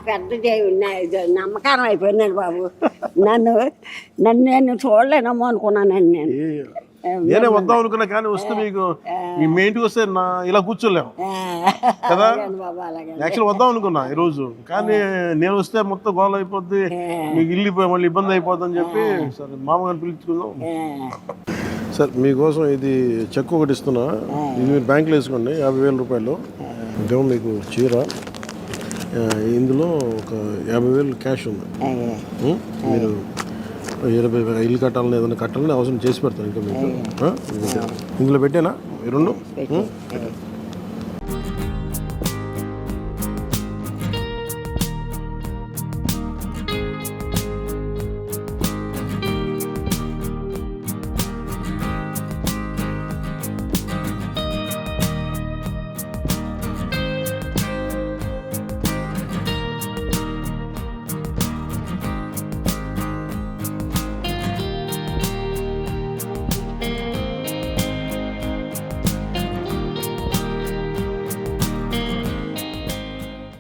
పెద్ద నమ్మకారం అయిపోయినాడు బాబు. నన్ను నేను చూడలేనమ్మో అనుకున్నానండి నేను. నేనే వద్దాం అనుకున్నా కానీ వస్తే మీకు మీ ఇంటికి వస్తే ఇలా కూర్చోలేము కదా. యాక్చువల్ వద్దాం అనుకున్నా ఈరోజు, కానీ నేను వస్తే మొత్తం గోల అయిపోద్ది, మీకు ఇల్లు మళ్ళీ ఇబ్బంది అయిపోద్ది అని చెప్పి సరే మామగారిని పిలుచుకుందాం. సార్ మీకోసం ఇది చెక్ ఒకటి ఇస్తున్నా, ఇది మీరు బ్యాంకులో వేసుకోండి 50,000 రూపాయలు. ఇదేమో మీకు చీర, ఇందులో ఒక 50,000 క్యాష్ ఉంది. మీరు 20,000 ఇల్లు కట్టాలని ఏదైనా కట్టాలని అవసరం చేసి పెడతాను ఇంకా మీకు. ఇందులో పెట్టానా ఈ రెండు?